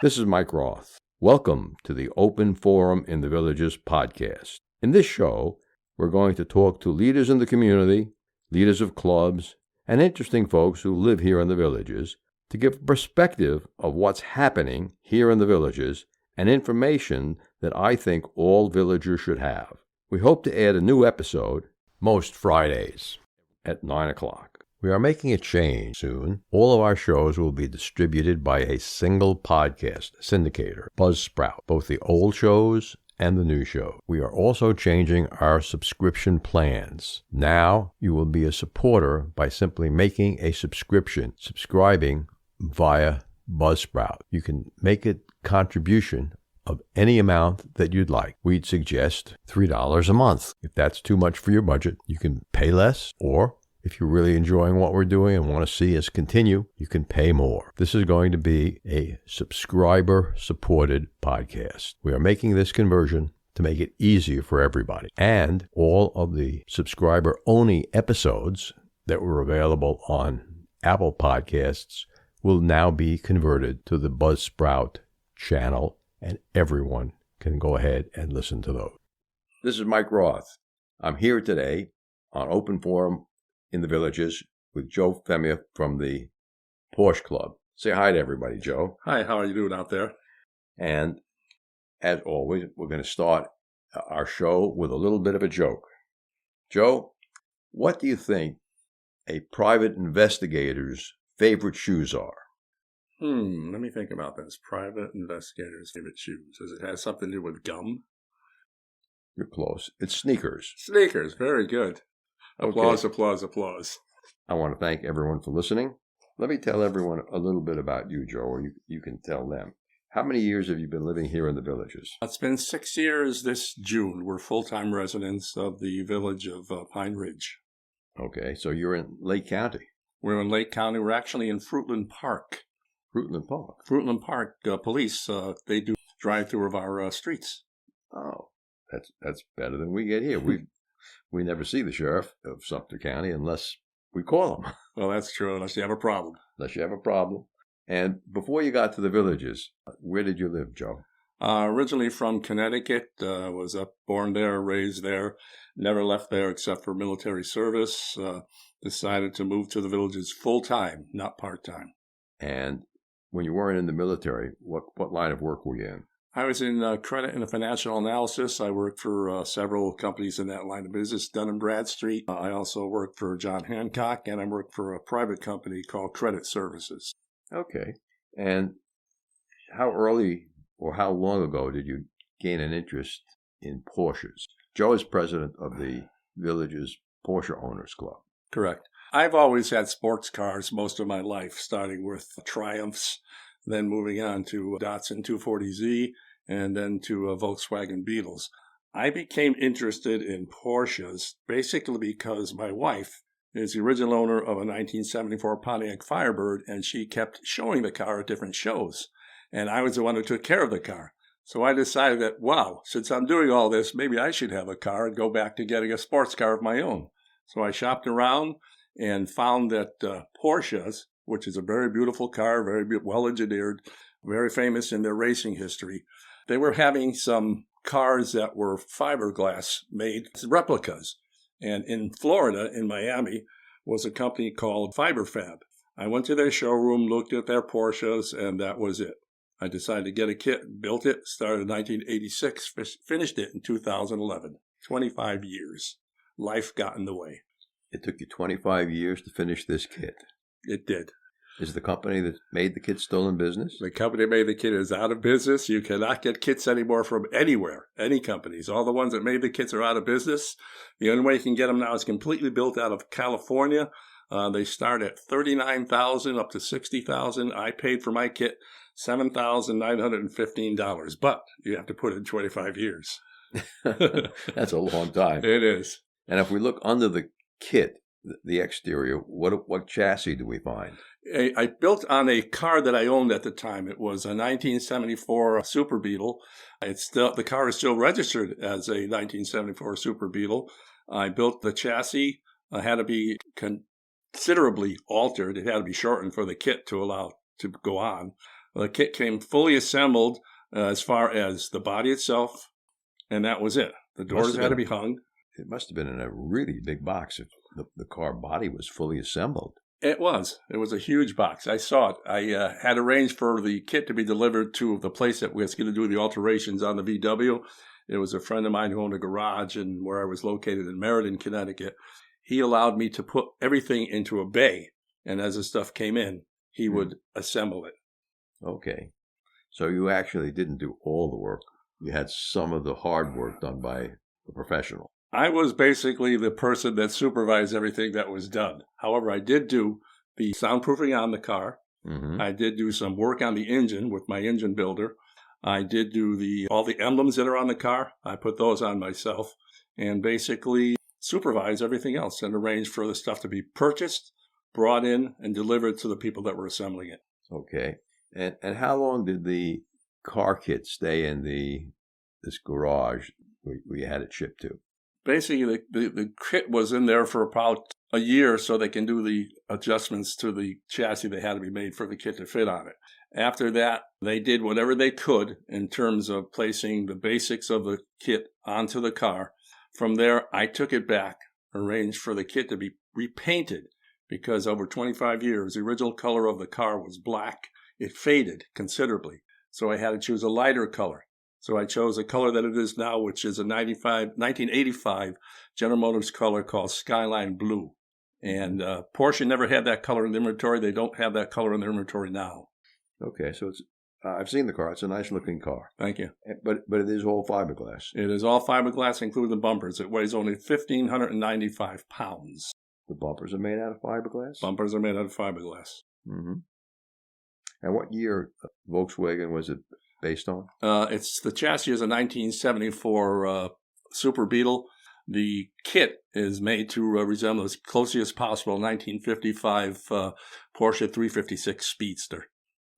This is Mike Roth. Welcome to the Open Forum in the Villages podcast. In this show, we're going to talk to leaders in the community, leaders of clubs, and interesting folks who live here in the villages to give a perspective of what's happening here in the villages and information that I think all villagers should have. We hope to add a new episode most Fridays at 9 o'clock. We are making a change soon. All of our shows will be distributed by a single podcast syndicator, Buzzsprout, both the old shows and the new show. We are also changing our subscription plans. Now you will be a supporter by simply making a subscribing via Buzzsprout. You can make a contribution of any amount that you'd like. We'd suggest $3 a month. If that's too much for your budget, you can pay less, or if you're really enjoying what we're doing and want to see us continue, you can pay more. This is going to be a subscriber-supported podcast. We are making this conversion to make it easier for everybody. And all of the subscriber-only episodes that were available on Apple Podcasts will now be converted to the Buzzsprout channel, and everyone can go ahead and listen to those. This is Mike Roth. I'm here today on Open Forum in the Villages with Joe Femia from the Porsche Club. Say hi to everybody, Joe. Hi, how are you doing out there? And as always, we're going to start our show with a little bit of a joke. Joe, what do you think a private investigator's favorite shoes are? Let me think about this. Private investigator's favorite shoes. Does it have something to do with gum? You're close. It's sneakers. Sneakers, very good. Applause, Okay. Applause. I want to thank everyone for listening. Let me tell everyone a little bit about you, Joe, or you can tell them. How many years have you been living here in the Villages? It's been 6 years this June. We're full-time residents of the village of Pine Ridge. Okay, so you're in Lake County. We're in Lake County. We're actually in Fruitland Park. Fruitland Park. Fruitland Park police, they do drive-through of our streets. Oh, that's better than we get here. We never see the sheriff of Sumter County unless we call him. Well, that's true, unless you have a problem. Unless you have a problem. And before you got to the Villages, where did you live, Joe? Originally from Connecticut, was born there, raised there, never left there except for military service. Decided to move to the Villages full-time, not part-time. And when you weren't in the military, what line of work were you in? I was in credit and financial analysis. I worked for several companies in that line of business, Dun & Bradstreet. I also worked for John Hancock, and I worked for a private company called Credit Services. Okay. And how early or how long ago did you gain an interest in Porsches? Joe is president of the Villages Porsche Owners Club. Correct. I've always had sports cars most of my life, starting with Triumphs, then moving on to Datsun 240Z, and then to Volkswagen Beetles. I became interested in Porsches basically because my wife is the original owner of a 1974 Pontiac Firebird, and she kept showing the car at different shows. And I was the one who took care of the car. So I decided that, wow, since I'm doing all this, maybe I should have a car and go back to getting a sports car of my own. So I shopped around and found that Porsches, which is a very beautiful car, very well engineered, very famous in their racing history, they were having some cars that were fiberglass made as replicas. And in Florida, in Miami, was a company called FiberFab. I went to their showroom, looked at their Porsches, and that was it. I decided to get a kit, built it, started in 1986, finished it in 2011. 25 years. Life got in the way. It took you 25 years to finish this kit. It did. Is the company that made the kit still in business? The company that made the kit is out of business. You cannot get kits anymore from anywhere, any companies. All the ones that made the kits are out of business. The only way you can get them now is completely built out of California. They start at $39,000 up to $60,000. I paid for my kit $7,915, but you have to put in 25 years. That's a long time. It is. And if we look under the kit, the exterior, what chassis do we find? I built on a car that I owned at the time. It was a 1974 Super Beetle. The car is still registered as a 1974 Super Beetle. I built the chassis. It had to be considerably altered. It had to be shortened for the kit to allow to go on. The kit came fully assembled as far as the body itself, and that was it. The doors had to be hung. It must have been in a really big box if the car body was fully assembled. It was. It was a huge box. I saw it. I had arranged for the kit to be delivered to the place that was going to do the alterations on the VW. It was a friend of mine who owned a garage and where I was located in Meriden, Connecticut. He allowed me to put everything into a bay, and as the stuff came in, he would assemble it. Okay. So you actually didn't do all the work. You had some of the hard work done by a professional. I was basically the person that supervised everything that was done. However, I did do the soundproofing on the car. Mm-hmm. I did do some work on the engine with my engine builder. I did do all the emblems that are on the car. I put those on myself and basically supervise everything else and arrange for the stuff to be purchased, brought in, and delivered to the people that were assembling it. Okay. And how long did the car kit stay in this garage where you had it shipped to? Basically, the kit was in there for about a year so they can do the adjustments to the chassis that had to be made for the kit to fit on it. After that, they did whatever they could in terms of placing the basics of the kit onto the car. From there, I took it back, arranged for the kit to be repainted because over 25 years, the original color of the car was black. It faded considerably, so I had to choose a lighter color. So I chose a color that it is now, which is a 1985 General Motors color called Skyline Blue. And Porsche never had that color in the inventory. They don't have that color in their inventory now. Okay, so it's I've seen the car. It's a nice-looking car. Thank you. But it is all fiberglass. It is all fiberglass, including the bumpers. It weighs only 1,595 pounds. The bumpers are made out of fiberglass? Bumpers are made out of fiberglass. Mm-hmm. And what year Volkswagen was it based on? The chassis is a 1974 Super Beetle. The kit is made to resemble as closely as possible 1955 Porsche 356 Speedster.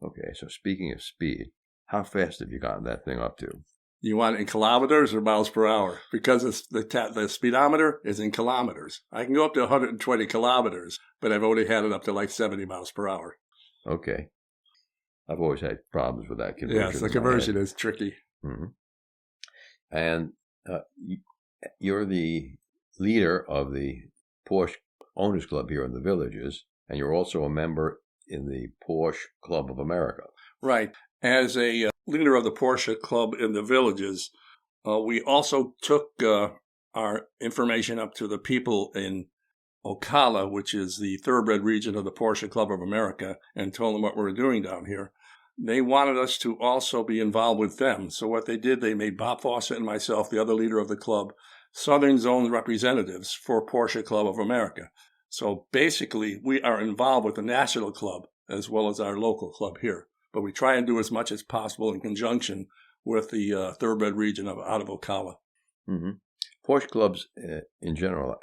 Okay, so speaking of speed, how fast have you gotten that thing up to? You want it in kilometers or miles per hour? Because the speedometer is in kilometers. I can go up to 120 kilometers, but I've only had it up to like 70 miles per hour. Okay. I've always had problems with that conversion. Yes, the conversion is tricky. Mm-hmm. And you're the leader of the Porsche Owners Club here in the Villages, and you're also a member in the Porsche Club of America. Right. As a leader of the Porsche Club in the Villages, we also took our information up to the people in Ocala, which is the Through-bred region of the Porsche Club of America, and told them what we were doing down here. They wanted us to also be involved with them. So what they did, they made Bob Fawcett and myself, the other leader of the club, Southern Zone representatives for Porsche Club of America. So basically, we are involved with the national club as well as our local club here. But we try and do as much as possible in conjunction with the Through-bred region out of Ocala. Mm-hmm. Porsche clubs in general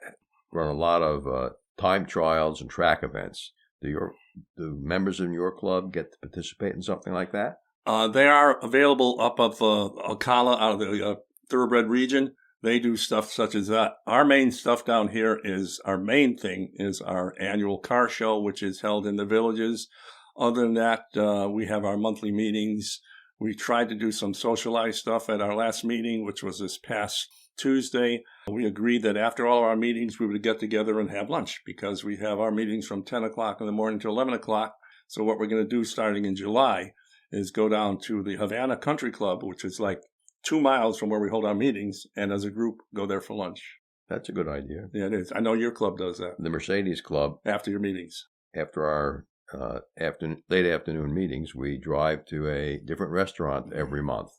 run a lot of time trials and track events. Do members in your club get to participate in something like that? They are available up of Ocala, out of the Through-bred region. They do stuff such as that. Our main stuff down here our main thing is our annual car show, which is held in the Villages. Other than that, we have our monthly meetings. We tried to do some socialized stuff at our last meeting, which was this past Tuesday. We agreed that after all of our meetings, we would get together and have lunch because we have our meetings from 10 o'clock in the morning to 11 o'clock. So what we're going to do starting in July is go down to the Havana Country Club, which is like 2 miles from where we hold our meetings, and as a group, go there for lunch. That's a good idea. Yeah, it is. I know your club does that. The Mercedes Club. After your meetings. After our late afternoon meetings, we drive to a different restaurant every month,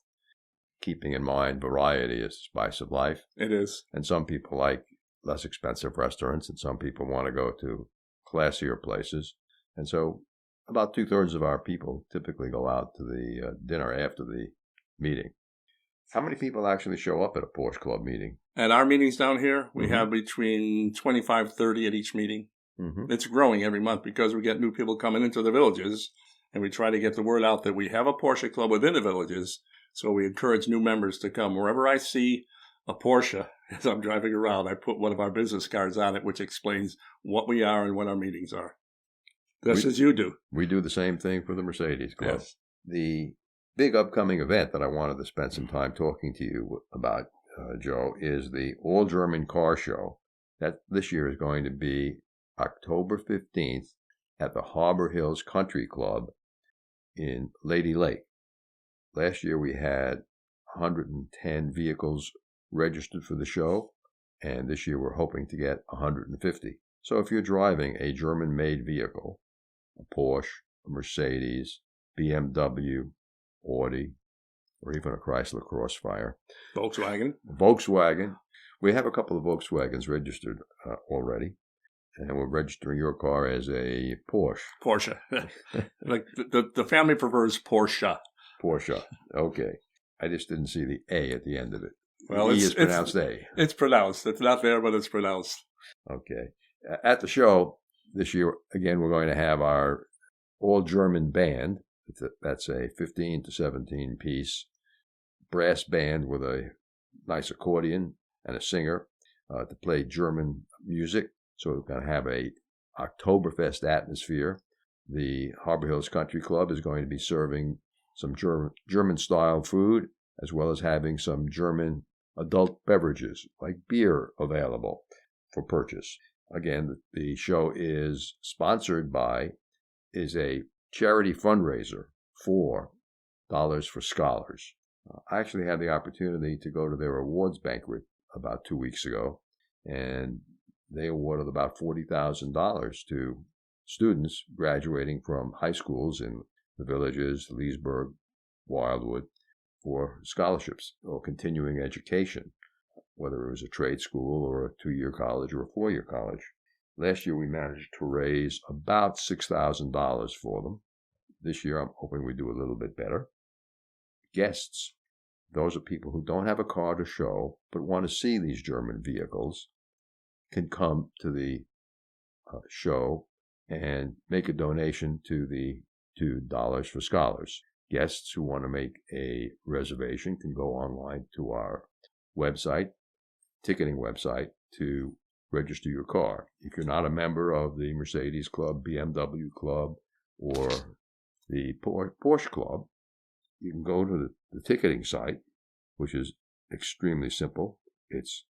keeping in mind variety is the spice of life. It is. And some people like less expensive restaurants, and some people want to go to classier places. And so about 2/3 of our people typically go out to the dinner after the meeting. How many people actually show up at a Porsche Club meeting? At our meetings down here, we have between 25, 30 at each meeting. Mm-hmm. It's growing every month because we get new people coming into the Villages, and we try to get the word out that we have a Porsche Club within the Villages. So we encourage new members to come. Wherever I see a Porsche as I'm driving around, I put one of our business cards on it, which explains what we are and what our meetings are. Just as you do. We do the same thing for the Mercedes Club. Yes. The big upcoming event that I wanted to spend some time talking to you about, Joe, is the All German Car Show. That this year is going to be October 15th at the Harbor Hills Country Club in Lady Lake. Last year we had 110 vehicles registered for the show, and this year we're hoping to get 150. So if you're driving a German-made vehicle, a Porsche, a Mercedes, BMW, Audi, or even a Chrysler Crossfire. Volkswagen. We have a couple of Volkswagens registered already, and we're registering your car as a Porsche. Like the family prefers Porsche. Porsche. Okay. I just didn't see the A at the end of it. Well, the E is pronounced A. It's pronounced. It's not there, but it's pronounced. Okay. At the show this year, again, we're going to have our all-German band. That's a 15 to 17-piece brass band with a nice accordion and a singer to play German music. So we're going to have a Oktoberfest atmosphere. The Harbor Hills Country Club is going to be serving some German-style food, as well as having some German adult beverages like beer available for purchase. Again, the show is a charity fundraiser for Dollars for Scholars. I actually had the opportunity to go to their awards banquet about 2 weeks ago, and they awarded about $40,000 to students graduating from high schools in the Villages, Leesburg, Wildwood, for scholarships or continuing education, whether it was a trade school or a 2-year college or a 4-year college. Last year, we managed to raise about $6,000 for them. This year, I'm hoping we do a little bit better. Guests, those are people who don't have a car to show but want to see these German vehicles, can come to the show and make a donation to the $2 for Scholars. Guests who want to make a reservation can go online to our website, ticketing website, to register your car. If you're not a member of the Mercedes Club, BMW Club, or the Porsche Club, you can go to the ticketing site, which is extremely simple. It's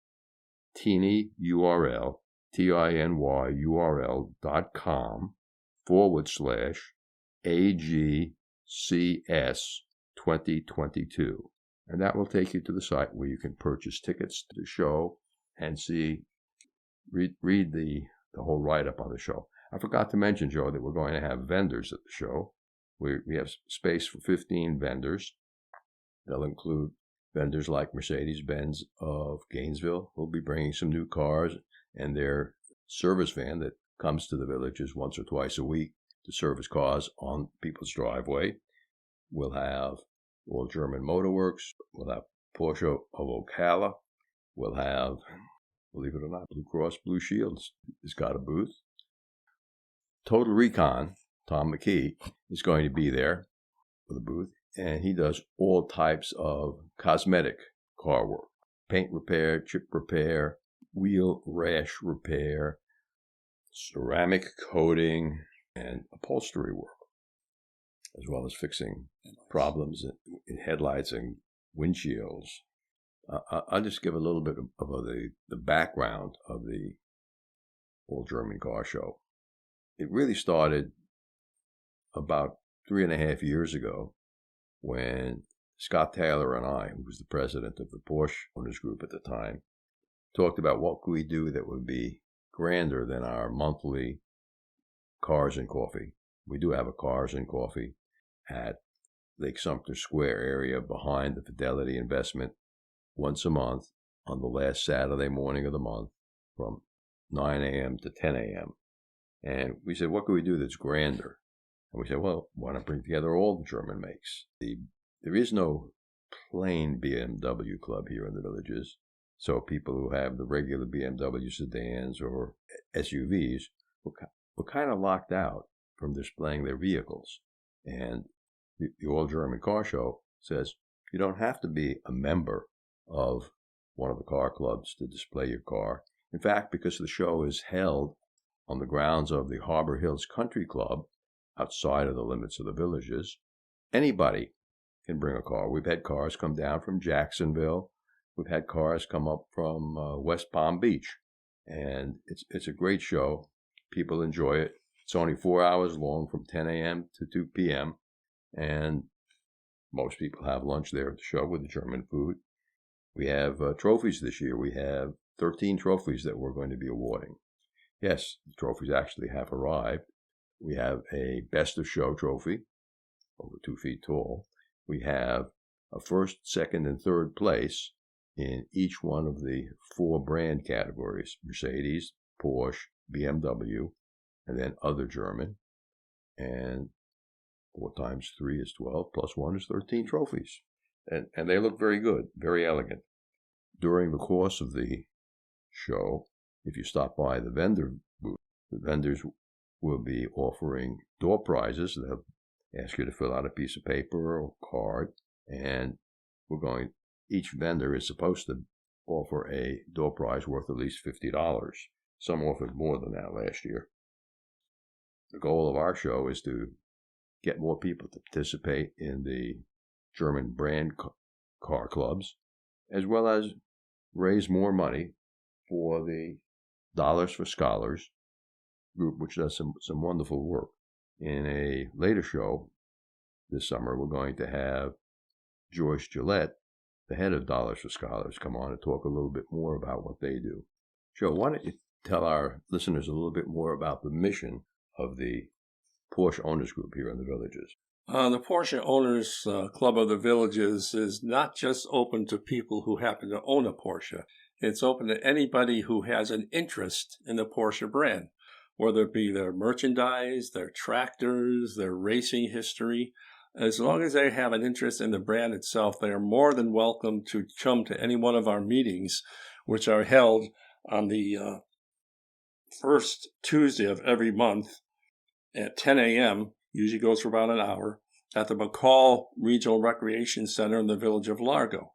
tinyurl.com/AGCS 2022. And that will take you to the site where you can purchase tickets to the show and read the whole write-up on the show. I forgot to mention, Joe, that we're going to have vendors at the show. We have space for 15 vendors. They'll include vendors like Mercedes-Benz of Gainesville. We'll be bringing some new cars and their service van that comes to the Villages once or twice a week to service cars on people's driveway. We'll have All German Motorworks. We'll have Porsche of Ocala. We'll have, believe it or not, Blue Cross Blue Shields has got a booth. Total Recon, Tom McKee, is going to be there with a booth, and he does all types of cosmetic car work. Paint repair, chip repair, wheel rash repair, ceramic coating, and upholstery work, as well as fixing problems in headlights and windshields. I'll just give a little bit of the background of the All German Car Show. It really started about 3.5 years ago when Scott Taylor and I, who was the president of the Porsche Owners Group at the time, talked about what could we do that would be grander than our monthly Cars and Coffee. We do have a Cars and Coffee at Lake Sumter Square area behind the Fidelity Investment once a month on the last Saturday morning of the month from 9 a.m. to 10 a.m. And we said, what could we do that's grander? And we said, well, why not bring together all the German makes? There is no plain BMW club here in the Villages. So people who have the regular BMW sedans or SUVs were kind of locked out from displaying their vehicles. And the All German Car Show says you don't have to be a member of one of the car clubs to display your car. In fact, because the show is held on the grounds of the Harbor Hills Country Club, outside of the limits of the Villages, anybody can bring a car. We've had cars come down from Jacksonville. We've had cars come up from West Palm Beach. And it's a great show. People enjoy it. It's only 4 hours long from 10 a.m. to 2 p.m. And most people have lunch there at the show with the German food. We have trophies this year. We have 13 trophies that we're going to be awarding. Yes, the trophies actually have arrived. We have a Best of Show trophy, over 2 feet tall. We have a first, second, and third place in each one of the 4 brand categories: Mercedes, Porsche, BMW, and then other German. And 4 times 3 is 12, plus 1 is 13 trophies. And they look very good, very elegant. During the course of the show, if you stop by the vendor booth, the vendors will be offering door prizes. They'll ask you to fill out a piece of paper or card, and each vendor is supposed to offer a door prize worth at least $50. Some offered more than that last year. The goal of our show is to get more people to participate in the German brand car clubs, as well as raise more money for the Dollars for Scholars group, which does some wonderful work. In a later show this summer, we're going to have Joyce Gillette, the head of Dollars for Scholars, come on and talk a little bit more about what they do. Joe, why don't you tell our listeners a little bit more about the mission of the Porsche Owners Group here in the Villages? The Porsche Owners Club of the Villages is not just open to people who happen to own a Porsche. It's open to anybody who has an interest in the Porsche brand, whether it be their merchandise, their tractors, their racing history. As long as they have an interest in the brand itself, they are more than welcome to come to any one of our meetings, which are held on the first Tuesday of every month at 10 a.m., usually goes for about an hour, at the McCall Regional Recreation Center in the village of Largo.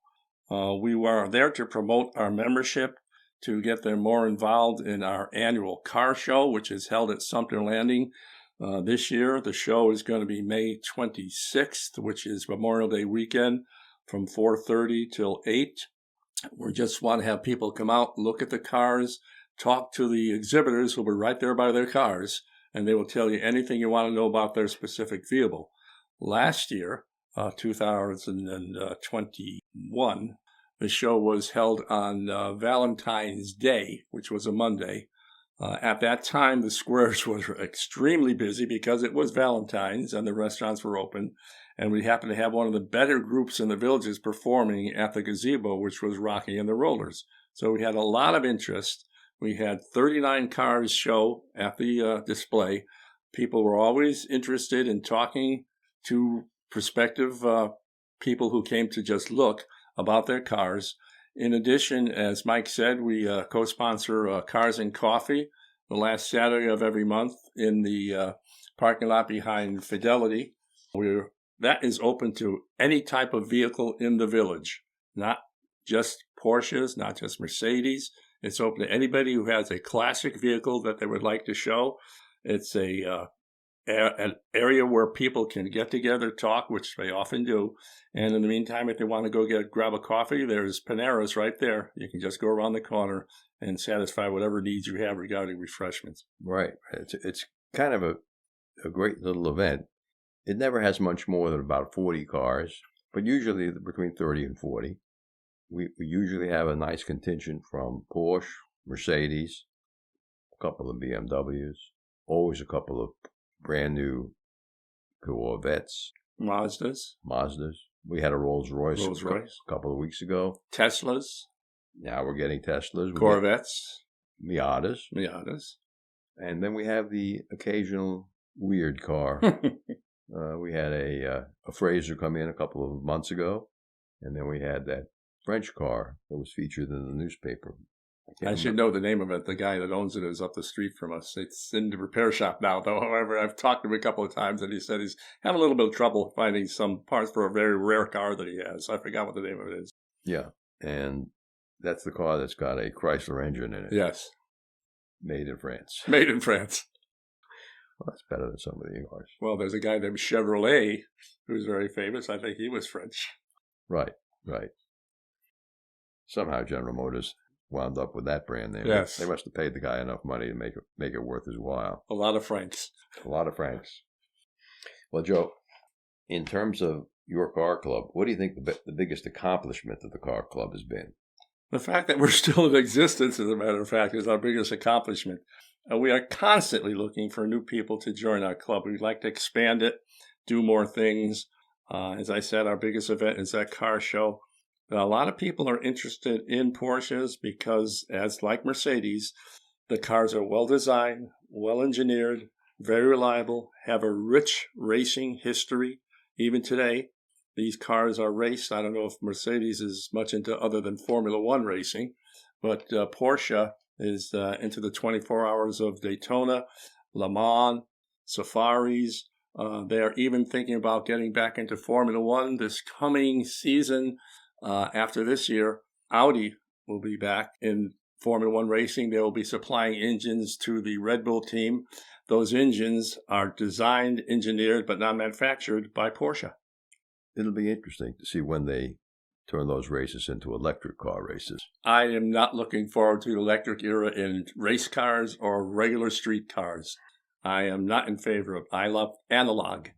We are there to promote our membership, to get them more involved in our annual car show, which is held at Sumter Landing. This year, the show is going to be May 26th, which is Memorial Day weekend, from 4:30 till 8. We just want to have people come out, look at the cars, talk to the exhibitors who will be right there by their cars, and they will tell you anything you want to know about their specific vehicle. Last year, 2021, the show was held on Valentine's Day, which was a Monday. At that time, the squares were extremely busy because it was Valentine's and the restaurants were open. And we happened to have one of the better groups in the Villages performing at the gazebo, which was Rocky and the Rollers. So we had a lot of interest. We had 39 cars show at the display. People were always interested in talking to prospective people who came to just look about their cars. In addition, as Mike said, we co-sponsor Cars and Coffee the last Saturday of every month in the parking lot behind Fidelity. That is open to any type of vehicle in the village, not just Porsches, not just Mercedes. It's open to anybody who has a classic vehicle that they would like to show. It's an area where people can get together, talk, which they often do. And in the meantime, if they want to grab a coffee, there's Panera's right there. You can just go around the corner and satisfy whatever needs you have regarding refreshments. Right. It's kind of a great little event. It never has much more than about 40 cars, but usually between 30 and 40. We usually have a nice contingent from Porsche, Mercedes, a couple of BMWs, always a couple of brand new Corvettes. Mazdas. We had a Rolls-Royce a couple of weeks ago. Teslas. Now we're getting Teslas. Corvettes. Miatas. And then we have the occasional weird car. We had a Fraser come in a couple of months ago, and then we had that French car that was featured in the newspaper. I should know the name of it. The guy that owns it is up the street from us. It's in the repair shop now, though. However, I've talked to him a couple of times, and he said he's having a little bit of trouble finding some parts for a very rare car that he has. I forgot what the name of it is. Yeah, and that's the car that's got a Chrysler engine in it. Yes. Made in France. Made in France. Well, that's better than some of the cars. Well, there's a guy named Chevrolet who's very famous. I think he was French. Right. Somehow General Motors wound up with that brand name. Yes. They must have paid the guy enough money to make it worth his while. A lot of Franks. Well, Joe, in terms of your car club, what do you think the biggest accomplishment of the car club has been? The fact that we're still in existence, as a matter of fact, is our biggest accomplishment. We are constantly looking for new people to join our club. We'd like to expand it, do more things. As I said, our biggest event is that car show. A lot of people are interested in Porsches because, as like Mercedes, the cars are well designed, well engineered, very reliable, have a rich racing history. Even today, these cars are raced. I don't know if Mercedes is much into other than Formula One racing, but Porsche is into the 24 hours of Daytona, Le Mans, safaris. They are even thinking about getting back into Formula One this coming season. After this year, Audi will be back in Formula One racing. They will be supplying engines to the Red Bull team. Those engines are designed, engineered, but not manufactured by Porsche. It'll be interesting to see when they turn those races into electric car races. I am not looking forward to the electric era in race cars or regular street cars. I am not in favor of. I love analog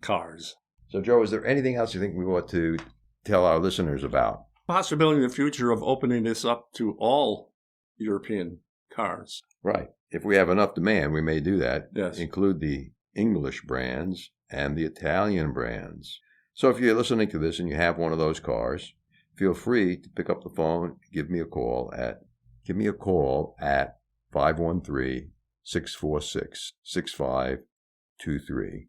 cars. So, Joe, is there anything else you think we ought to tell our listeners about? Possibility in the future of opening this up to all European cars. Right. If we have enough demand, we may do that. Yes. Include the English brands and the Italian brands. So if you're listening to this and you have one of those cars, feel free to pick up the phone, give me a call at 513-646-6523.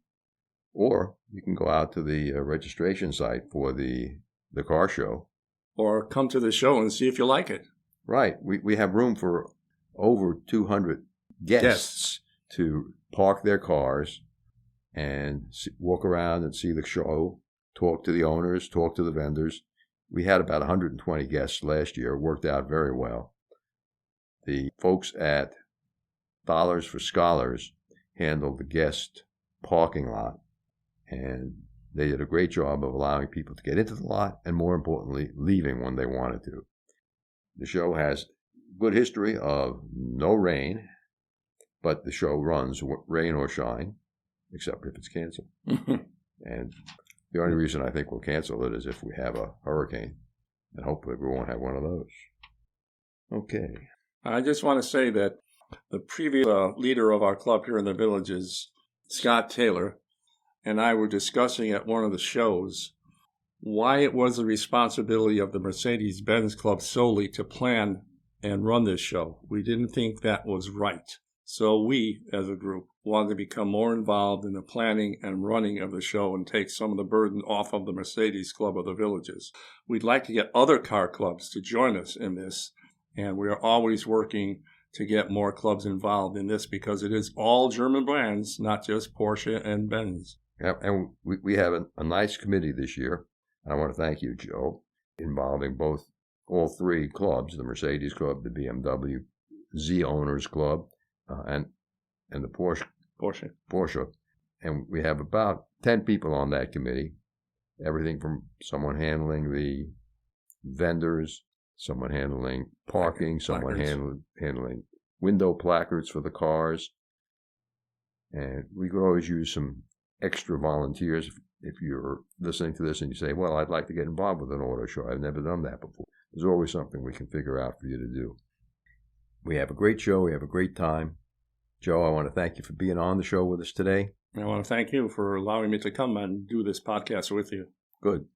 Or you can go out to the registration site for the car show. Or come to the show and see if you like it. Right. We have room for over 200 guests to park their cars and walk around and see the show, talk to the owners, talk to the vendors. We had about 120 guests last year. It worked out very well. The folks at Dollars for Scholars handled the guest parking lot, and they did a great job of allowing people to get into the lot and, more importantly, leaving when they wanted to. The show has good history of no rain, but the show runs rain or shine, except if it's canceled. And the only reason I think we'll cancel it is if we have a hurricane, and hopefully we won't have one of those. Okay. I just want to say that the previous leader of our club here in the Villages, Scott Taylor, and I were discussing at one of the shows why it was the responsibility of the Mercedes-Benz Club solely to plan and run this show. We didn't think that was right. So we, as a group, wanted to become more involved in the planning and running of the show and take some of the burden off of the Mercedes Club of the Villages. We'd like to get other car clubs to join us in this, and we are always working to get more clubs involved in this because it is all German brands, not just Porsche and Benz. Yeah, and we have a nice committee this year. And I want to thank you, Joe, involving all three clubs, the Mercedes Club, the BMW Z Owners Club, and the Porsche. And we have about 10 people on that committee. Everything from someone handling the vendors, someone handling parking, someone handling window placards for the cars. And we could always use some extra volunteers. If you're listening to this and you say, well, I'd like to get involved with an auto show. I've never done that before. There's always something we can figure out for you to do. We have a great show. We have a great time. Joe, I want to thank you for being on the show with us today. I want to thank you for allowing me to come and do this podcast with you. Good.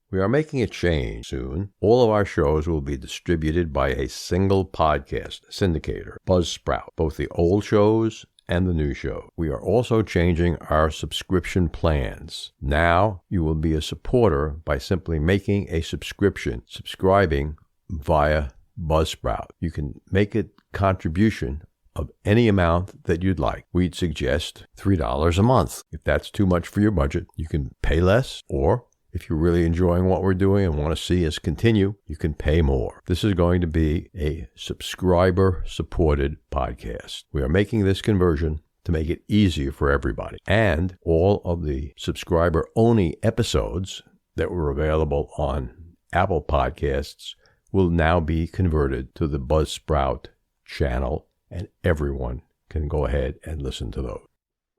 We are making a change soon. All of our shows will be distributed by a single podcast syndicator, Buzzsprout, both the old shows and the new show. We are also changing our subscription plans. Now you will be a supporter by simply making a subscribing via Buzzsprout. You can make a contribution of any amount that you'd like. We'd suggest $3 a month. If that's too much for your budget, you can pay less, or if you're really enjoying what we're doing and want to see us continue, you can pay more. This is going to be a subscriber-supported podcast. We are making this conversion to make it easier for everybody. And all of the subscriber-only episodes that were available on Apple Podcasts will now be converted to the Buzzsprout channel, and everyone can go ahead and listen to those.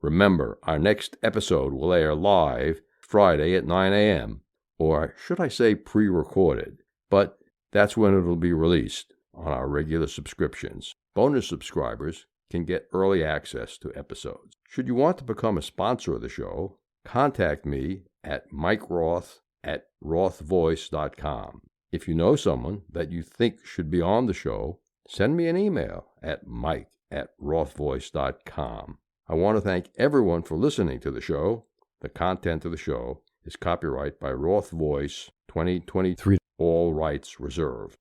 Remember, our next episode will air live Friday at 9 a.m., or should I say pre-recorded, but that's when it'll be released on our regular subscriptions. Bonus subscribers can get early access to episodes. Should you want to become a sponsor of the show, contact me at mikeroth@rothvoice.com. If you know someone that you think should be on the show, send me an email at mike@rothvoice.com. I want to thank everyone for listening to the show. The content of the show is copyright by Roth Voice 2023, all rights reserved.